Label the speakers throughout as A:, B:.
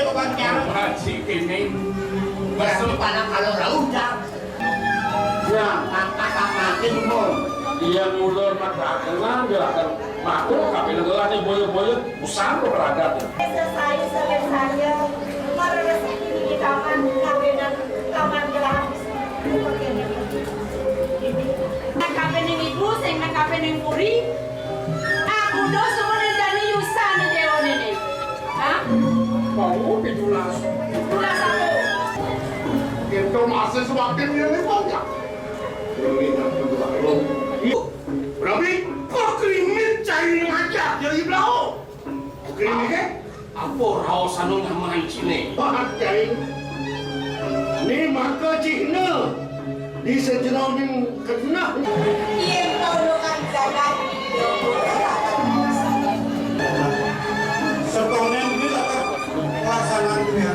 A: obatnya.
B: Haji ini.
A: Masuk pada kalau laudah. Ya, kata makin mau.
B: Dia mulai makan gerakan makro kami negara ini boyo-boyo usang beradat.
C: Selesai saya meres di kaman kawin dan kaman gelang. Nak kawin yang ibu, sing nak kawin yang puri. Aku dah semua jadi yusan di dewan ini. Hah?
B: Mau pidulas.
C: Tulas aku.
A: Kita masih semakin yang banyak. Ini nak tunggu belum. Berarti kok krimin cari ngajak jadi belau? Krimin ke?
B: Apa raos anu nyamain sini?
A: Wah, cari. Ni maka Cina di sejenak ni kena.
C: Iya, kalau kan jaga.
A: Sekolah ni lah pelaksanaan dunia.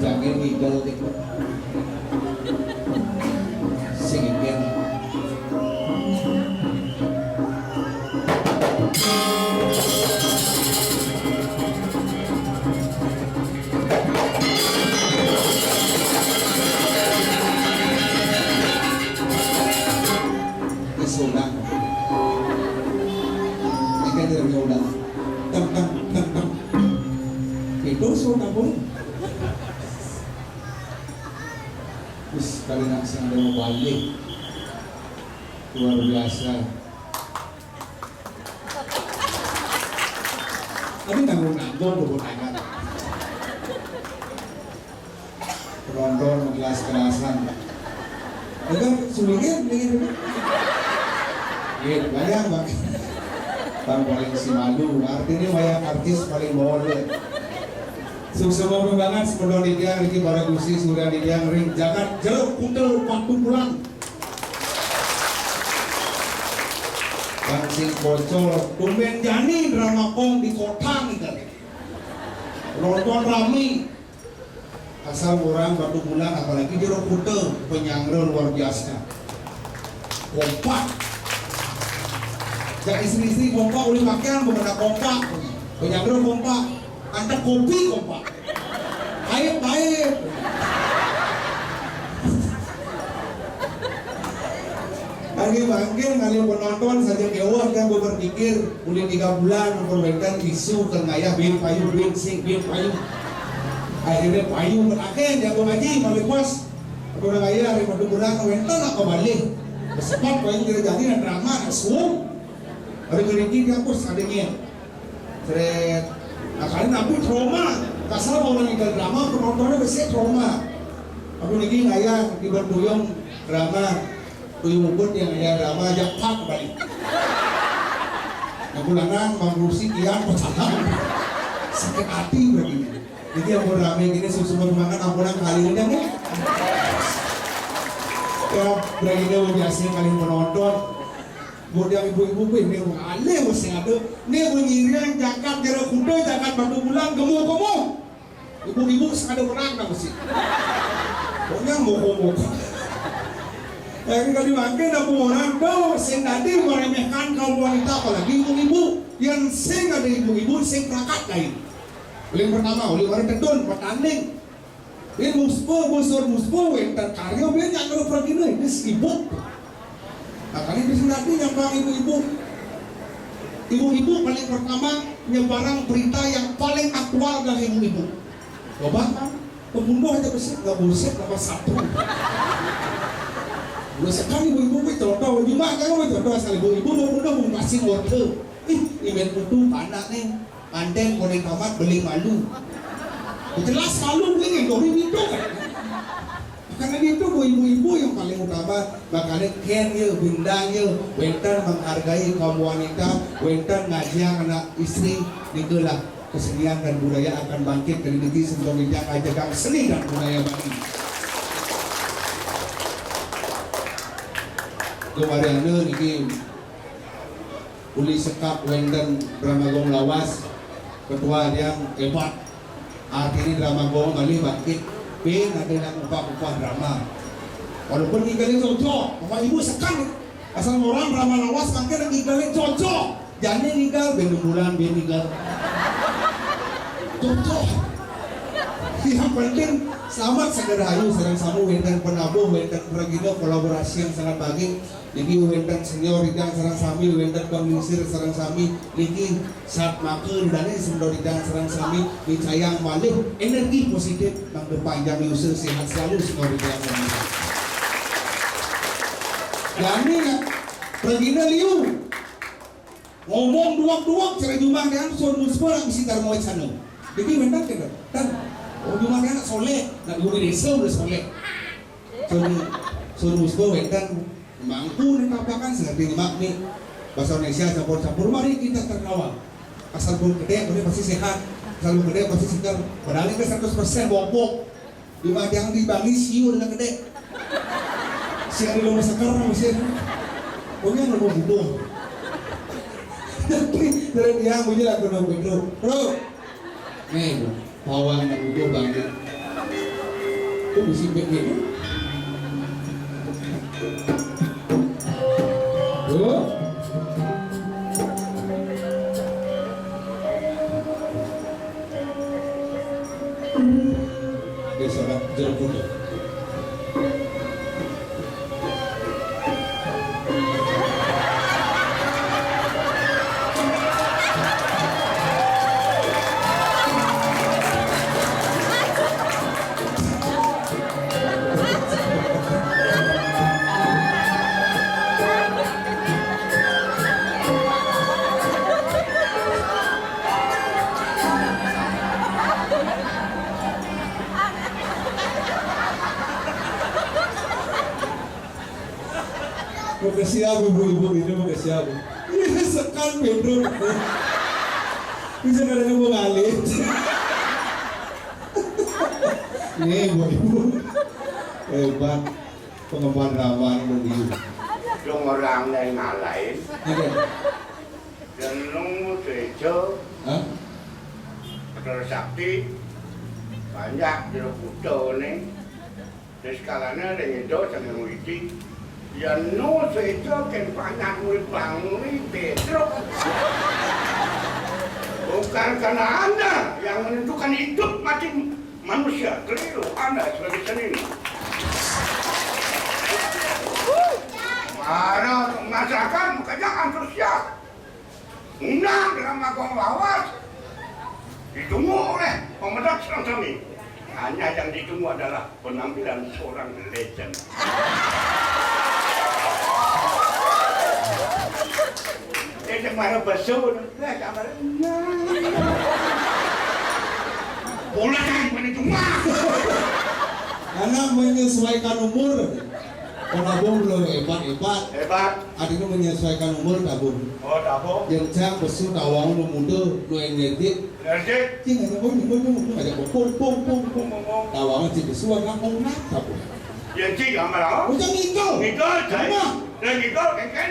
D: Jangan ngidol itu singin kesunang ikan dari udang tem itu sunang pun kali nak sang ada balik luar biasa. Tapi nanggung berbuat penonton kelas-kelasan. Itu sulingin begini. Iya, bayang bang. Bang paling si malu. Artinya bayang artis paling boleh. Semua perkembangan sepuluh dia Riki Baragusi sudah didiang ring jagat jeruk kuntel waktu pulang Bang Sing Bocor tumben jani drama kong di kota nih kan nonton rame asal orang batu bulan apalagi jeruk kuntel penyangre luar biasa kompak jak istri-istri kompak oleh pakaian benar kompak penyangre kompak anda kopi kompak baik bangkit kali penonton saja kewah kan berpikir boleh 3 bulan memperbaikan isu tengaya bin payu bin sing bin payu akhirnya payu berakhir jago ngaji balik pos aku udah kaya hari madu bulan wenton aku balik sempat payu tidak jadi dan drama suum hari keriki dihapus adanya seret nah kali nabi trauma kasar orang yang drama penontonnya biasanya trauma aku lagi ngaya di berduyung drama tuyung pun yang ngaya drama japak balik nah bulangan Bang Rusi kian percaya sakit hati begini jadi yang rame gini semua makan ampunan kali ini nih ya berani biasanya kali penonton buat yang ibu-ibu ini alih mesti ada ini menyirian jakat jarak kuda jakat batu bulan gemuk ibu-ibu sekada menang dah mesti pokoknya mau yang kali makin aku orang kau sing tadi meremehkan kaum wanita apalagi ibu-ibu yang sing ada ibu-ibu sing perakat lain oleh pertama oleh orang tedun pertanding ini muspo yang terkarya dia yang kalau pergi ini sibuk. Nah kali itu nanti yang bang ibu-ibu Ibu-ibu paling pertama nyebarang berita yang paling aktual dari ibu-ibu. Coba kan, pembunuh aja bersih, nggak bullshit, nomor 1. Udah sekali ibu-ibu contoh, cuma kan contoh asal ibu-ibu mau masih order. Event itu anak nih, pandeng konek kamat beli malu. Jelas malu ini dong itu kan. Karena itu ibu-ibu yang paling utama, makanya care bindangnya, wenten menghargai kaum wanita, wenten ngajak anak istri, itulah kesenian dan budaya akan bangkit dari negeri sebelum dia ajakan seni dan budaya bagi. Kemarin ini uli sekap wenten Dramagong lawas, ketua yang hebat. Artinya Dramagong kali bangkit. Ada yang upah-upah drama. Walaupun ninggalin cocok, Bapak Ibu sekali. Asal orang drama lawas makin ninggalin cocok. Jangan ninggal ben bulan ben ninggal. Cocok. Yang penting selamat segerayu sareng samu wenten penabuh wenten pragino kolaborasi yang sangat baik. Jadi wenten senior idang sareng sami wenten pemingsir sareng sami niki saat makan dan sendor idang sareng sami dicayang malih energi positif bang panjang usaha sehat selalu sendor idang sami. Jadi pragino liu ngomong duak-duak cara jumlah dengan sur musbor ang bisitar mo channel. Jadi wenten kan dan oh cuma dia nak soleh, nak guru desa udah soleh. Suruh musbah wetan mampu nih tapakan seperti mak nih bahasa Indonesia campur-campur mari kita tertawa. Asal pun gede, boleh pasti sehat. Asal pun gede pasti segar. Padahal ini 100% bobok. Di mana yang dibangi siu dengan gede. Siang di rumah sekarang masih. Pokoknya nggak mau bunuh. Dari dia punya lagu nongkrong dulu, bro. Nih. Pawang yang udah banget itu bisa begini dia sangat jeruk putih. Makasih aku ibu-ibu ini makasih aku. Ini sekan Pedro. Bisa kadang mau ngalir. Ini ibu-ibu hebat pengemban rawan beliau.
A: Long orang lain ngalain. Dan long sejo. Terus sakti banyak jeruk putih nih. Dari skalanya ada itu sama muiti. Ya no sejo kan banyak murid bangun Pedro. Bukan karena Anda yang menentukan hidup mati manusia, keliru Anda sebagai seniman. Ada masyarakat makanya antusias. Undang Dramagong lawas ditunggu oleh pemedak serang kami. Hanya yang ditunggu adalah penampilan seorang legend. Ini mana besar, bola kan mana cuma.
D: Karena menyesuaikan umur. Tabung belum hebat. Adiknya menyesuaikan umur tabung.
A: Oh tabung.
D: Yang besu tawang lu mundur, lu energi.
A: Energi.
D: Cing ada pun ada pom. Tawang cing besu nak nak tabung.
A: Yang cing amara.
D: Udah ngikau.
A: Jadi. Dan ngikau kan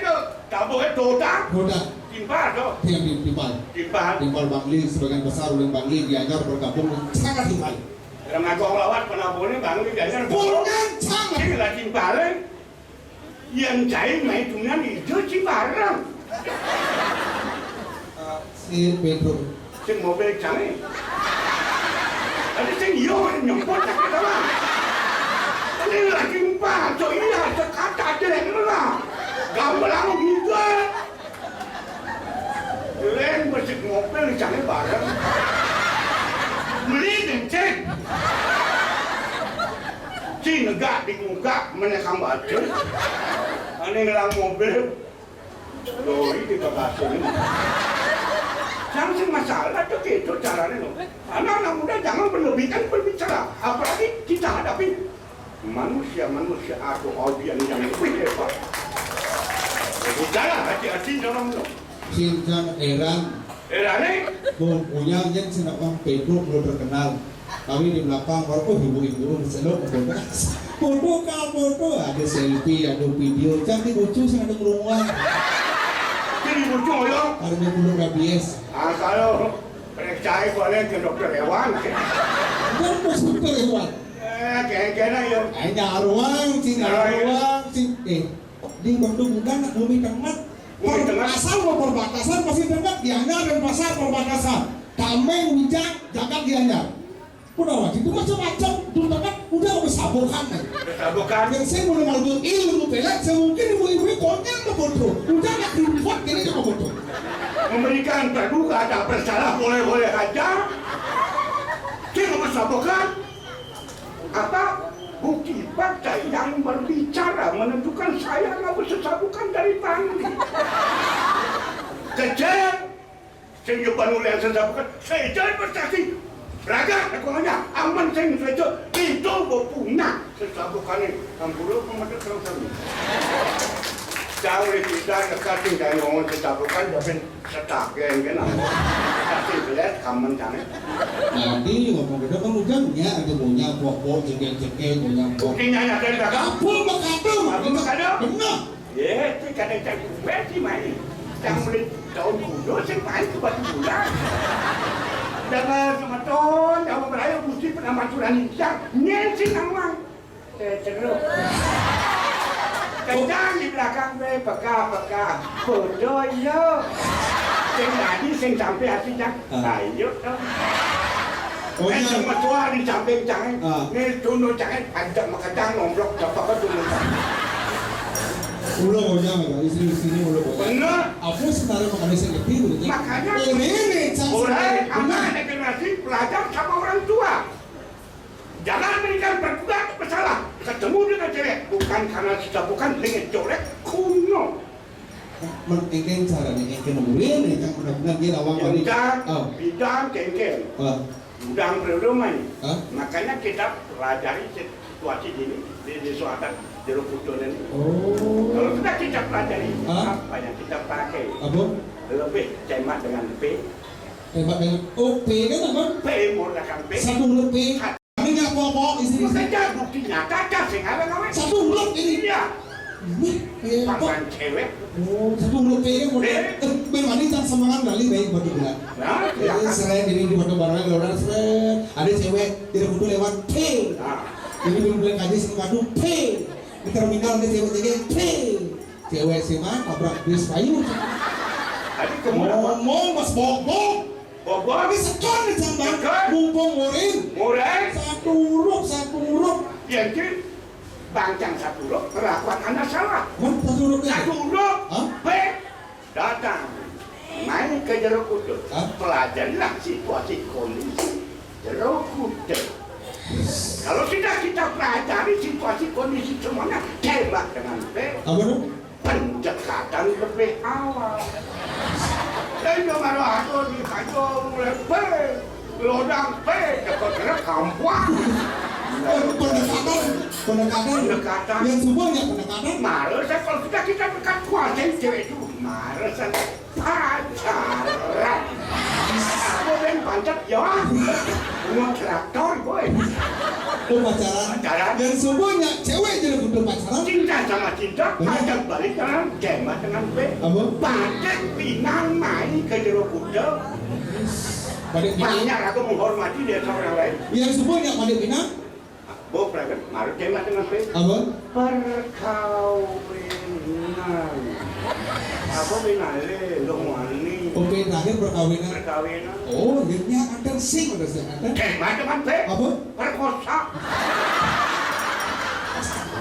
A: tabung itu dodak. Timpal tu. Timpal
D: Bangli sebagian besar oleh Bangli diajar bergabung sangat timpal.
A: Dramagong lawas pernah boleh Bangli diajar.
D: Bukan sangat.
A: Cing lah timpal. Yang cai main dunia itu Cibarang.
D: Si Pedro.
A: Cing mobil cai. Ada cing yo nyemput tak kita lah. Ini lah timpal. So iya sekata aja lah. Gambar gitu. mobil di sana bareng. Beli kencing. Si negak di muka menekam baca. Ane ngelang mobil. Doi di bagasi ini. Jangan sih masalah tuh gitu caranya loh. Anak-anak muda jangan berlebihkan berbicara. Apalagi kita hadapi manusia atau audiens yang lebih hebat. Jangan hati-hati dalam lo.
D: Sinkan Eran
A: Erane,
D: punya yang senapang Pedro belum terkenal. Kami di belakang baru ibu-ibu selok foto ada selfie, ada video, cantik lucu sih ada kerumunan.
A: jadi bocor yo.
D: Karena belum rabies.
A: Kalau periksa boleh ke dokter hewan.
D: Kan dokter hewan.
A: Kena yo.
D: Hanya ruang, di Bandung bukan bumi tengah. Perbatasan perbatasan pasti tengah Gianyar dan pasar perbatasan. Tameng Wijang jaga Gianyar. Udah wajib itu macam-macam. Tuh tengah udah bersabukan.
A: Bukan.
D: Yang saya mulai ngalur ilmu pelat, saya mungkin ibu-ibu konyol ke foto. Udah nggak report gini ke foto.
A: Memberikan terduga ada bersalah boleh-boleh aja. Kita bersabukan. Apa? Bukti fakta yang berbicara menentukan saya nggak bersesabukan dari tadi. Kecil, saya nyoba nulis yang sesabukan, saya jangan bersaksi. Raga, aku hanya aman saya saja. Itu berpunah sesabukan ini. Ampuluh pemadam terang sana. Jauh lebih tidak dekatin dari ngomong sesabukan, tapi setak yang kena. Tapi lihat kaman sana.
D: Nanti ngomong ke depan ujungnya ada punya pok-pok jengkel-jengkel punya pok.
A: Buktinya ada di belakang.
D: Apa makadam?
A: Apa makadam?
D: Benar.
A: Ya, itu kadang-kadang gue sih main. Yang beli daun kudo sih main ke batu bulan. Dengan teman-teman, yang beraya mesti pernah masuran hijau. Nyensi namang. Terus. Kencang di belakang gue, peka. Bodoh yo. Sing tadi, sing sampai hatinya. Ayo dong. Semua tua di samping jangan. Ini tunduk jangan. Ajak makadang nomblok. Dapat ke tunduk jangan.
D: Ulo punya mereka, istri-istrinya ulo punya.
A: Benar.
D: Aku sebenarnya makan nasi lebih dulu.
A: Makanya
D: ini
A: orang anak generasi belajar sama orang tua. Jangan berikan berbuat bersalah. Ketemu dengan cewek bukan karena sudah bukan dengan colek kuno.
D: Mengengkeng caranya engkeng murid nih, yang benar-benar dia lawang balik.
A: Bidang kengkel. Udang berdomai. Makanya kita pelajari situasi ini di suatan jeruk putih ini. Kalau sudah kita pelajari apa yang kita pakai. Lebih cemat dengan P.
D: Hebat dengan P kan apa?
A: P mulakan P.
D: Satu huruf P. Ini nggak pokok istri.
A: Makanya buktinya cacat sih ada kawan.
D: Satu huruf ini.
A: Iya.
D: Ini
A: Panggilan cewek.
D: satu huruf P kan boleh. Berwanita semangat kali baik buat bulan. Nah, selain ini di foto barang orang selain ada cewek tidak butuh lewat P. Ini belum boleh kaji sih waduh P. Di terminal ada cewek-cewek P. Cewek sih mah abrak bis payu.
A: Tadi kemudian
D: ngomong mas bobok.
A: Bobok
D: Ini sekon di jambang. Mumpung murid. Satu huruf.
A: Yang bangcang satu huruf, perlakuan Anda salah.
D: Satu huruf.
A: P datang. Main ke jeruk putih. Pelajarilah situasi kondisi jeruk putih. Kalau tidak kita pelajari situasi kondisi semuanya, tembak dengan P.
D: Apa itu?
A: Pendekatan lebih awal. Dan kalau aku di kayu mulai P, lodang P, dekat kampung.
D: Pendekatan yang semuanya pendekatan.
A: Males kalau sudah kita dekat kuasain cewek itu. Males pacaran. Aku ben panjat ya. Mau traktor boy.
D: Pacaran. Yang semuanya cewek jadi butuh pacaran.
A: Cinta sama cinta. Ajak balik dengan Jemat dengan B. Padat Pinang main ke jeruk putih. Banyak aku menghormati dia sama orang lain.
D: Yang semuanya pada Pinang.
A: Bukan, maru Jemat dengan B.
D: Apa?
A: Perkawinan. Apa binale longwani.
D: Oke, terakhir perkawinan. Oh, akhirnya ada sing udah sih ada.
A: Jemat dengan B.
D: Apa?
A: Perkosa.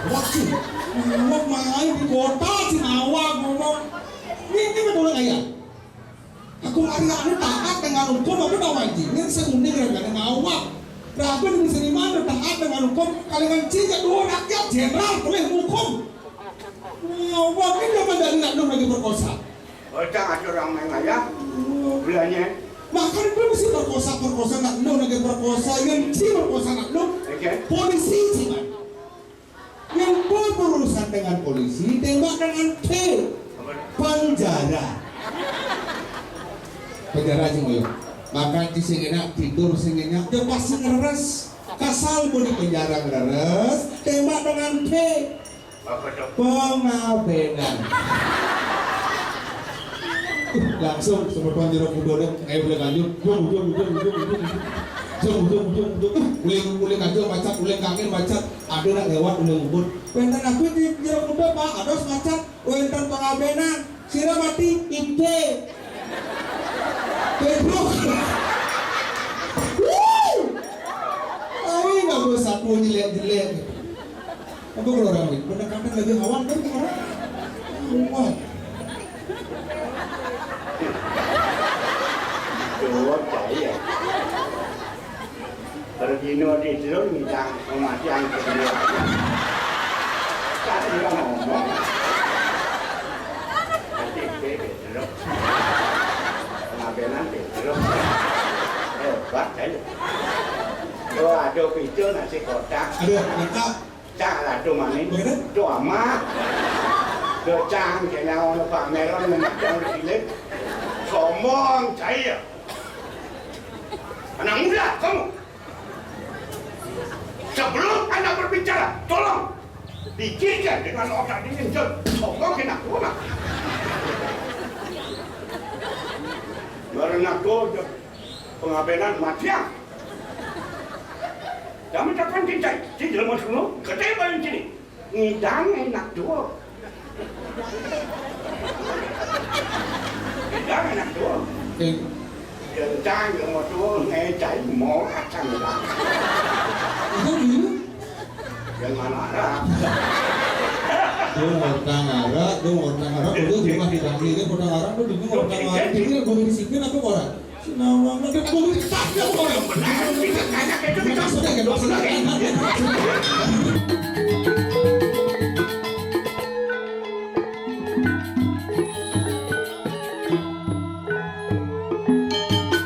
D: Waktu ngomong main di kota Cinawa ngomong ini betul nggak ya? Aku hari-hari taat dengan hukum, aku tak wajibnya sekuning dengan ngawak. Berapa di sini mana taat dengan hukum? Kalian cincin dua rakyat jenderal boleh hukum. Ngawak ini zaman dari Nandung lagi perkosa.
A: Jangan ada orang main ayam. Bilangnya.
D: Bahkan itu mesti perkosa Nandung lagi perkosa. Yang si perkosa Nandung, polisi sih kan. Yang berurusan dengan polisi, tembak dengan P. Penjara. Penjara sih ngoyo. Makan sing enak, tidur sing enak, dia pasti ngeres. Kasal mau di penjara ngeres, tembak dengan P. Pengabenan. Langsung seperti jero kudo deh, boleh lanjut. Boleh lanjut macet, boleh kangen macet. Ada nak lewat, boleh ngubur. Wenten aku di jero kudo pak, ada macet. Wenten pengabenan, sira mati ide. Pedro. Ini nggak boleh satu jelek. Apa kalau orang ini? Pendekatan lebih awal kan orang? Awal.
A: Dua jaya. Tergino di situ ngidang mati yang kedua. Kan dia ngomong. Terus. Pengabenan terus. Hebat aja. Oh, ada video nasi kotak.
D: Ada lengkap.
A: Cak lah tu mana? Tu amat. Tu cang kena orang pameran menang dilet. Sombong saya. Anak muda kamu. Sebelum anda berbicara, tolong pikirkan dengan otak ini. Sombong kena kurang. Karena kau pengabenan matian. Kami takkan cinta, cinta lemah semua. Ketemu yang sini, ngidang enak dua. Ngidang enak dua. Ngidang lemah dua, ngecai mau kacang ngidang.
D: Itu dulu.
A: Yang mana ada?
D: Dulu orang Arab, dulu juga tidak ini orang Arab, dulu juga orang Arab. Ini gue disiplin apa orang? Sinawang, gue tak ya orang.
A: Benar, kita tanya itu kita sudah